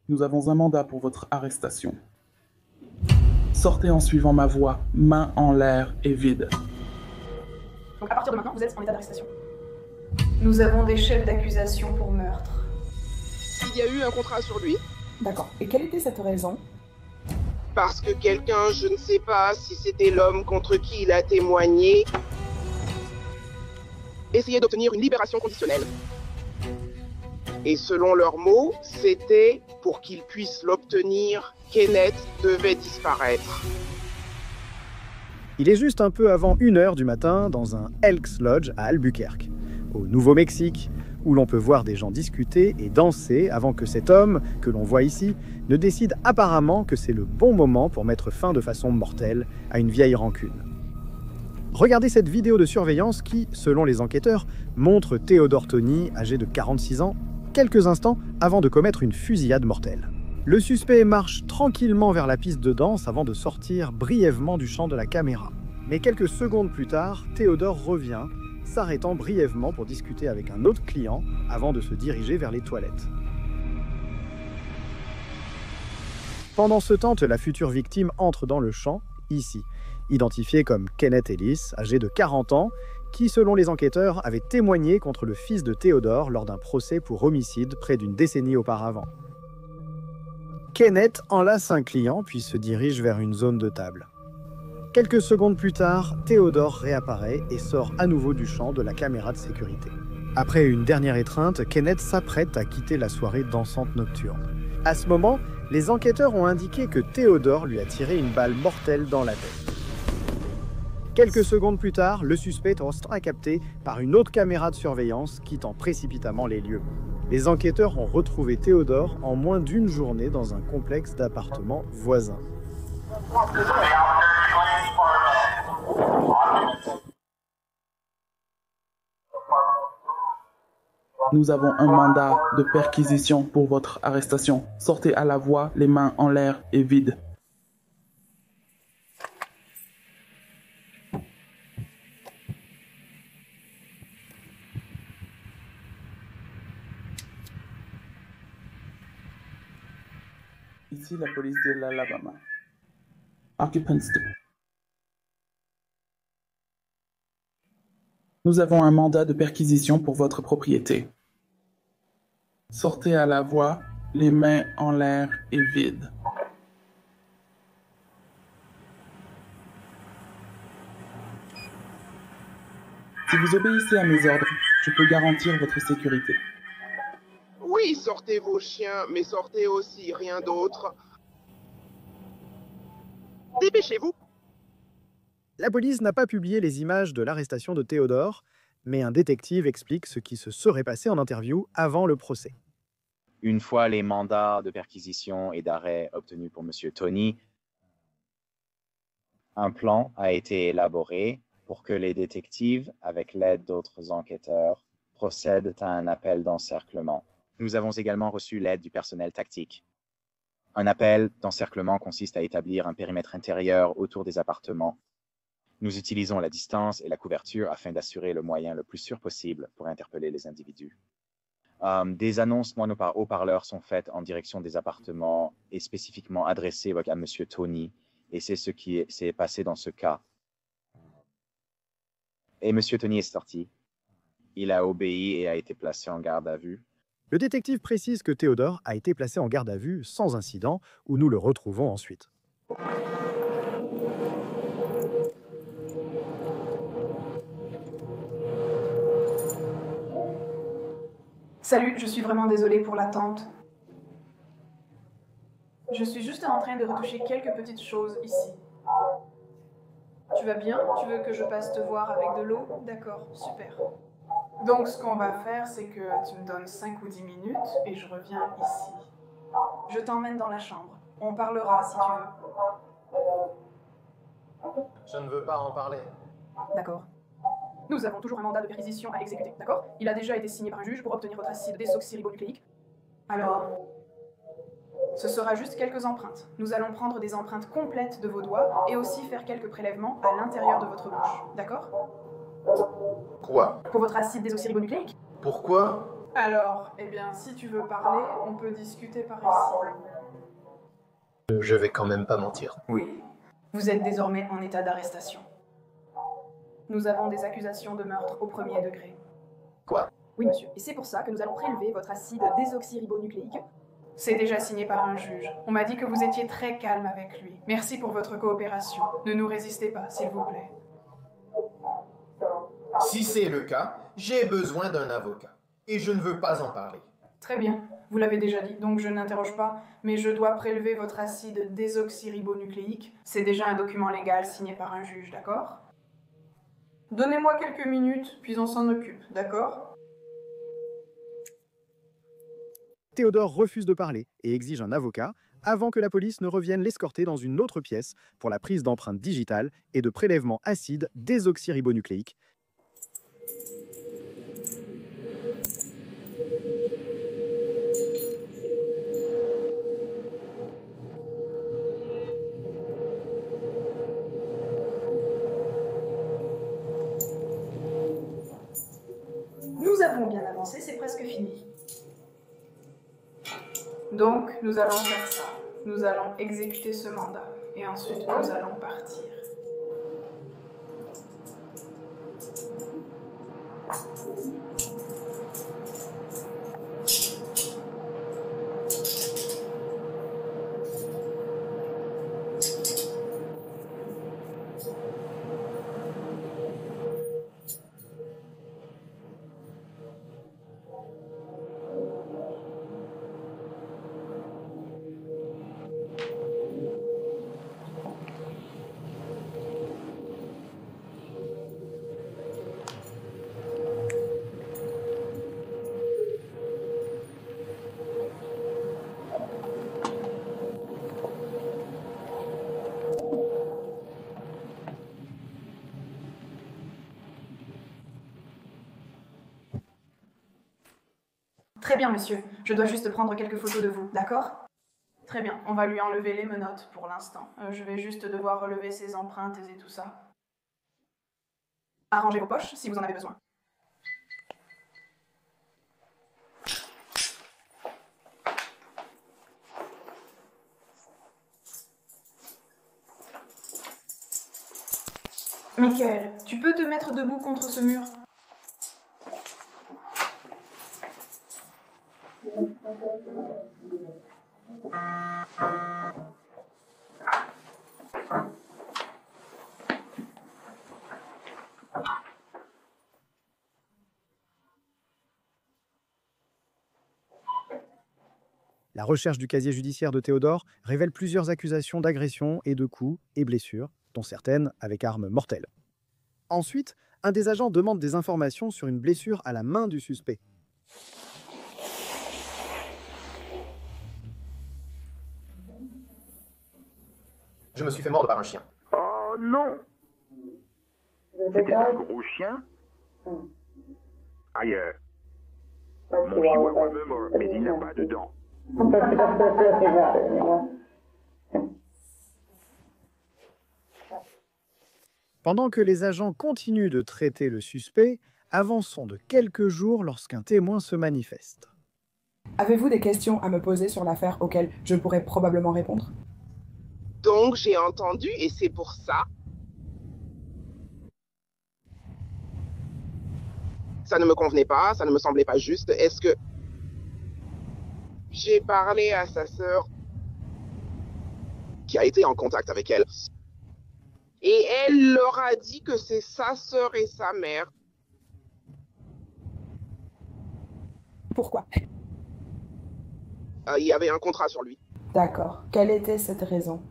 Nous avons un mandat pour votre arrestation. Sortez en suivant ma voie, main en l'air et vide. Donc à partir de maintenant, vous êtes en état d'arrestation. Nous avons des chefs d'accusation pour meurtre. Il y a eu un contrat sur lui. D'accord. Et quelle était cette raison? Parce que quelqu'un, je ne sais pas si c'était l'homme contre qui il a témoigné, essayait d'obtenir une libération conditionnelle. Et selon leurs mots, c'était pour qu'il puisse l'obtenir, Kenneth devait disparaître. Il est juste un peu avant 1h du matin dans un Elks Lodge à Albuquerque, au Nouveau-Mexique, où l'on peut voir des gens discuter et danser avant que cet homme, que l'on voit ici, ne décide apparemment que c'est le bon moment pour mettre fin de façon mortelle à une vieille rancune. Regardez cette vidéo de surveillance qui, selon les enquêteurs, montre Theodore Tony, âgé de 46 ans, quelques instants avant de commettre une fusillade mortelle. Le suspect marche tranquillement vers la piste de danse avant de sortir brièvement du champ de la caméra. Mais quelques secondes plus tard, Theodore revient, s'arrêtant brièvement pour discuter avec un autre client avant de se diriger vers les toilettes. Pendant ce temps, la future victime entre dans le champ, ici, identifié comme Kenneth Ellis, âgé de 40 ans, qui, selon les enquêteurs, avait témoigné contre le fils de Theodore lors d'un procès pour homicide près d'une décennie auparavant. Kenneth enlace un client puis se dirige vers une zone de table. Quelques secondes plus tard, Theodore réapparaît et sort à nouveau du champ de la caméra de sécurité. Après une dernière étreinte, Kenneth s'apprête à quitter la soirée dansante nocturne. À ce moment, les enquêteurs ont indiqué que Theodore lui a tiré une balle mortelle dans la tête. Quelques secondes plus tard, le suspect sera capté par une autre caméra de surveillance quittant précipitamment les lieux. Les enquêteurs ont retrouvé Theodore en moins d'une journée dans un complexe d'appartements voisins. Nous avons un mandat de perquisition pour votre arrestation. Sortez à la voie, les mains en l'air et vide. Ici la police de l'Alabama. Occupants 2. Nous avons un mandat de perquisition pour votre propriété. Sortez à la voie, les mains en l'air et vide. Si vous obéissez à mes ordres, je peux garantir votre sécurité. Oui, sortez vos chiens, mais sortez aussi, rien d'autre. Dépêchez-vous. La police n'a pas publié les images de l'arrestation de Theodore, mais un détective explique ce qui se serait passé en interview avant le procès. Une fois les mandats de perquisition et d'arrêt obtenus pour M. Tony, un plan a été élaboré pour que les détectives, avec l'aide d'autres enquêteurs, procèdent à un appel d'encerclement. Nous avons également reçu l'aide du personnel tactique. Un appel d'encerclement consiste à établir un périmètre intérieur autour des appartements. Nous utilisons la distance et la couverture afin d'assurer le moyen le plus sûr possible pour interpeller les individus. Des annonces haut-parleurs sont faites en direction des appartements et spécifiquement adressées à M. Tony, et c'est ce qui s'est passé dans ce cas. Et M. Tony est sorti. Il a obéi et a été placé en garde à vue. Le détective précise que Theodore a été placé en garde à vue sans incident, où nous le retrouvons ensuite. Salut, je suis vraiment désolée pour l'attente. Je suis juste en train de retoucher quelques petites choses ici. Tu vas bien? Tu veux que je passe te voir avec de l'eau? D'accord, super. Donc ce qu'on va faire, c'est que tu me donnes 5 ou 10 minutes et je reviens ici. Je t'emmène dans la chambre. On parlera si tu veux. Je ne veux pas en parler. D'accord. Nous avons toujours un mandat de perquisition à exécuter, d'accord? Il a déjà été signé par un juge pour obtenir votre acide désoxyribonucléique. Alors, ce sera juste quelques empreintes. Nous allons prendre des empreintes complètes de vos doigts et aussi faire quelques prélèvements à l'intérieur de votre bouche, d'accord? Quoi? Pour votre acide désoxyribonucléique. Pourquoi? Alors, eh bien, si tu veux parler, on peut discuter par ici. Je vais quand même pas mentir. Oui. Vous êtes désormais en état d'arrestation. Nous avons des accusations de meurtre au premier degré. Quoi? Oui, monsieur. Et c'est pour ça que nous allons prélever votre acide désoxyribonucléique. C'est déjà signé par un juge. On m'a dit que vous étiez très calme avec lui. Merci pour votre coopération. Ne nous résistez pas, s'il vous plaît. Si c'est le cas, j'ai besoin d'un avocat. Et je ne veux pas en parler. Très bien. Vous l'avez déjà dit, donc je n'interroge pas, mais je dois prélever votre acide désoxyribonucléique. C'est déjà un document légal signé par un juge, d'accord? Donnez-moi quelques minutes, puis on s'en occupe, d'accord? Théodore refuse de parler et exige un avocat avant que la police ne revienne l'escorter dans une autre pièce pour la prise d'empreintes digitales et de prélèvements acides désoxyribonucléiques. Nous avons bien avancé, c'est presque fini. Donc, nous allons faire ça. Nous allons exécuter ce mandat. Et ensuite, nous allons partir. Très bien, monsieur. Je dois juste prendre quelques photos de vous, d'accord? Très bien, on va lui enlever les menottes pour l'instant. Je vais juste devoir relever ses empreintes et tout ça. Arrangez vos poches si vous en avez besoin. Michael, tu peux te mettre debout contre ce mur? La recherche du casier judiciaire de Théodore révèle plusieurs accusations d'agression et de coups et blessures, dont certaines avec armes mortelles. Ensuite, un des agents demande des informations sur une blessure à la main du suspect. Je me suis fait mordre par un chien. Oh non! C'était un gros chien? Ailleurs. Mon chihuahua me mord, mais il n'a pas de dents. Pendant que les agents continuent de traiter le suspect, avançons de quelques jours lorsqu'un témoin se manifeste. Avez-vous des questions à me poser sur l'affaire auxquelles je pourrais probablement répondre? Donc j'ai entendu et c'est pour ça. Ça ne me convenait pas, ça ne me semblait pas juste. Est-ce que j'ai parlé à sa sœur qui a été en contact avec elle et elle leur a dit que c'est sa sœur et sa mère. Pourquoi? Il y avait un contrat sur lui. D'accord. Quelle était cette raison?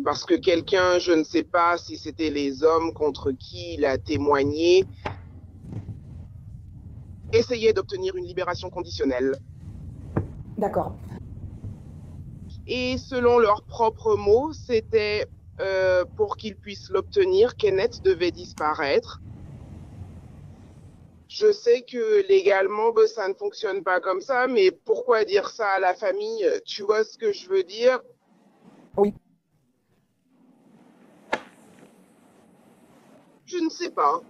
Parce que quelqu'un, je ne sais pas si c'était les hommes contre qui il a témoigné, essayait d'obtenir une libération conditionnelle. D'accord. Et selon leurs propres mots, c'était pour qu'ils puissent l'obtenir, Kenneth devait disparaître. Je sais que légalement, ça ne fonctionne pas comme ça, mais pourquoi dire ça à la famille? Tu vois ce que je veux dire? Oui. Je ne sais pas.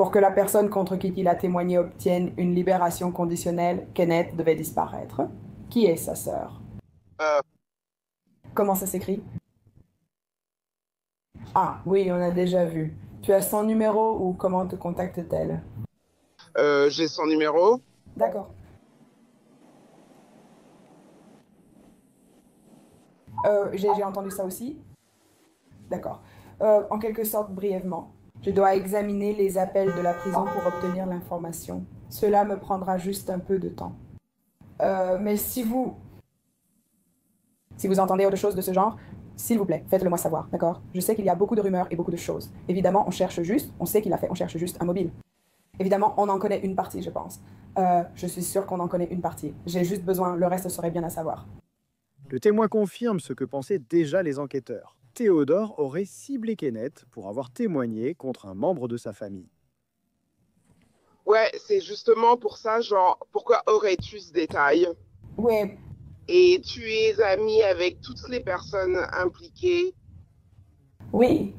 Pour que la personne contre qui il a témoigné obtienne une libération conditionnelle, Kenneth devait disparaître. Qui est sa sœur? Comment ça s'écrit? Ah, oui, on a déjà vu. Tu as son numéro ou comment te contacte-t-elle? J'ai son numéro. D'accord. J'ai entendu ça aussi. D'accord. En quelque sorte, brièvement, je dois examiner les appels de la prison pour obtenir l'information. Cela me prendra juste un peu de temps. Mais si vous entendez autre chose de ce genre, s'il vous plaît, faites-le moi savoir, d'accord? Je sais qu'il y a beaucoup de rumeurs et beaucoup de choses. Évidemment, on cherche juste un mobile. Évidemment, on en connaît une partie, je pense. Je suis sûre qu'on en connaît une partie. J'ai juste besoin, le reste serait bien à savoir. Le témoin confirme ce que pensaient déjà les enquêteurs. Théodore aurait ciblé Kenneth pour avoir témoigné contre un membre de sa famille. Ouais, c'est justement pour ça, genre, pourquoi aurais-tu ce détail? Ouais. Et tu es ami avec toutes les personnes impliquées. Oui.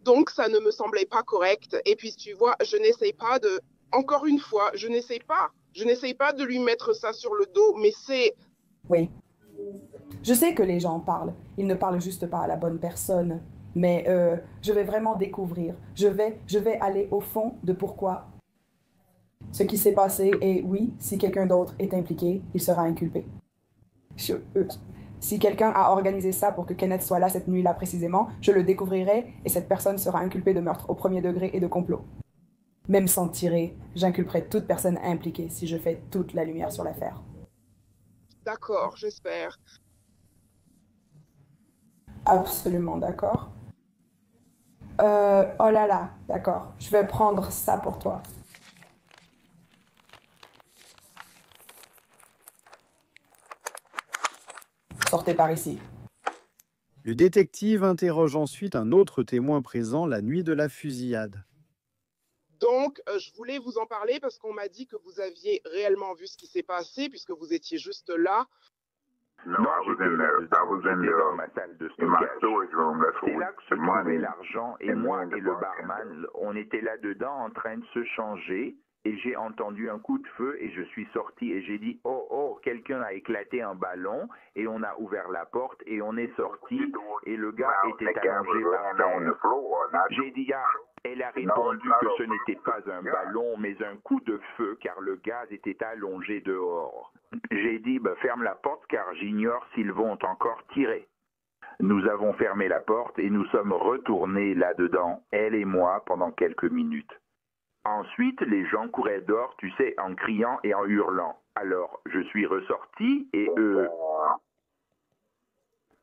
Donc, ça ne me semblait pas correct. Et puis, tu vois, je n'essaye pas de... Encore une fois, je n'essaye pas de lui mettre ça sur le dos, mais c'est... Oui. Je sais que les gens parlent. Ils ne parlent juste pas à la bonne personne. Mais je vais vraiment découvrir. Je vais aller au fond de pourquoi ce qui s'est passé. Et oui, si quelqu'un d'autre est impliqué, il sera inculpé. Si quelqu'un a organisé ça pour que Kenneth soit là cette nuit-là précisément, je le découvrirai et cette personne sera inculpée de meurtre au premier degré et de complot. Même sans tirer, j'inculperai toute personne impliquée si je fais toute la lumière sur l'affaire. D'accord, j'espère. Absolument d'accord. Oh là là, d'accord. Je vais prendre ça pour toi. Sortez par ici. Le détective interroge ensuite un autre témoin présent la nuit de la fusillade. Donc, je voulais vous en parler parce qu'on m'a dit que vous aviez réellement vu ce qui s'est passé puisque vous étiez juste là. Non, j'étais dans ma salle de stockage. C'est là que se trouvait l'argent et moi et le barman, on était là-dedans en train de se changer et j'ai entendu un coup de feu et je suis sorti et j'ai dit « Oh, oh, quelqu'un a éclaté un ballon » et on a ouvert la porte et on est sorti et le gars était allongé par terre. J'ai dit « Ah ». Elle a répondu que ce n'était pas un ballon, mais un coup de feu, car le gaz était allongé dehors. J'ai dit, ferme la porte, car j'ignore s'ils vont encore tirer. Nous avons fermé la porte et nous sommes retournés là-dedans, elle et moi, pendant quelques minutes. Ensuite, les gens couraient dehors, tu sais, en criant et en hurlant. Alors, je suis ressorti et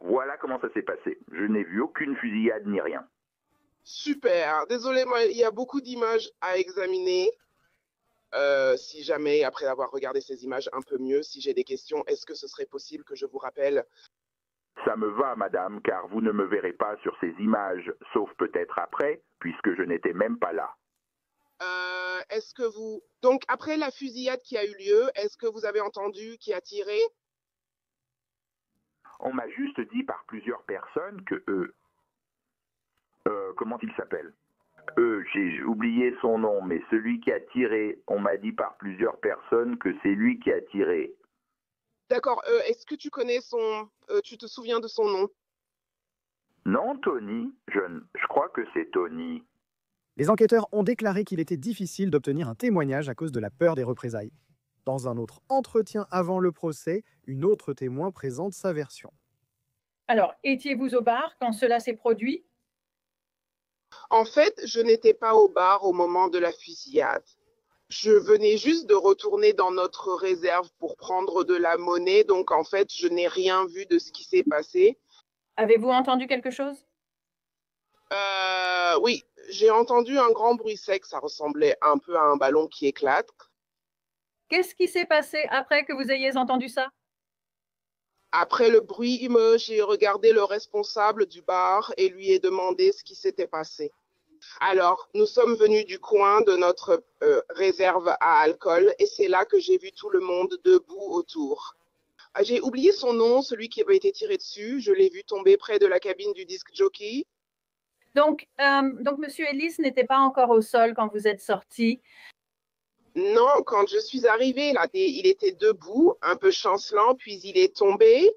voilà comment ça s'est passé. Je n'ai vu aucune fusillade ni rien. Super. Désolé, moi, il y a beaucoup d'images à examiner. Si jamais, après avoir regardé ces images un peu mieux, si j'ai des questions, est-ce que ce serait possible que je vous rappelle? Ça me va, madame, car vous ne me verrez pas sur ces images, sauf peut-être après, puisque je n'étais même pas là. Est-ce que vous... Donc, après la fusillade qui a eu lieu, est-ce que vous avez entendu qui a tiré? On m'a juste dit par plusieurs personnes que comment il s'appelle? J'ai oublié son nom, mais celui qui a tiré, on m'a dit par plusieurs personnes que c'est lui qui a tiré. D'accord. Est-ce que tu connais tu te souviens de son nom? Non, Tony. Je crois que c'est Tony. Les enquêteurs ont déclaré qu'il était difficile d'obtenir un témoignage à cause de la peur des représailles. Dans un autre entretien avant le procès, une autre témoin présente sa version. Alors, étiez-vous au bar quand cela s'est produit? En fait, je n'étais pas au bar au moment de la fusillade. Je venais juste de retourner dans notre réserve pour prendre de la monnaie, donc en fait, je n'ai rien vu de ce qui s'est passé. Avez-vous entendu quelque chose? Oui, j'ai entendu un grand bruit sec, ça ressemblait un peu à un ballon qui éclate. Qu'est-ce qui s'est passé après que vous ayez entendu ça? Après le bruit, j'ai regardé le responsable du bar et lui ai demandé ce qui s'était passé. Alors, nous sommes venus du coin de notre réserve à alcool et c'est là que j'ai vu tout le monde debout autour. J'ai oublié son nom, celui qui avait été tiré dessus. Je l'ai vu tomber près de la cabine du disc jockey. Donc Monsieur Ellis n'était pas encore au sol quand vous êtes sorti. Non, quand je suis arrivée, là, il était debout, un peu chancelant, puis il est tombé.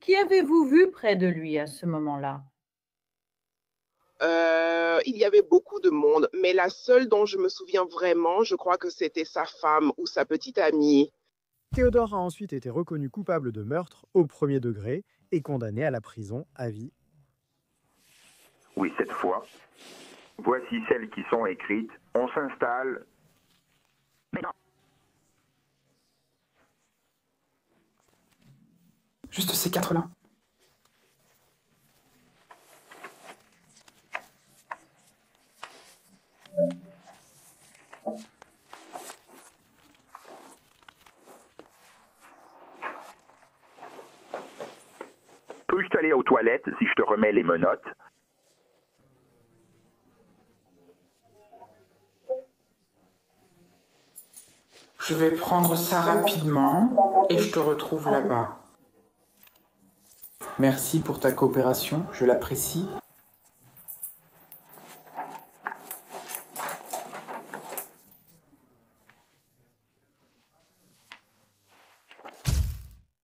Qui avez-vous vu près de lui à ce moment-là? Il y avait beaucoup de monde, mais la seule dont je me souviens vraiment, je crois que c'était sa femme ou sa petite amie. Théodore a ensuite été reconnu coupable de meurtre au premier degré et condamné à la prison à vie. Oui, cette fois. Voici celles qui sont écrites. On s'installe. Maintenant. Juste ces quatre-là. Peux-je aller aux toilettes si je te remets les menottes? Je vais prendre ça rapidement et je te retrouve là-bas. Merci pour ta coopération, je l'apprécie.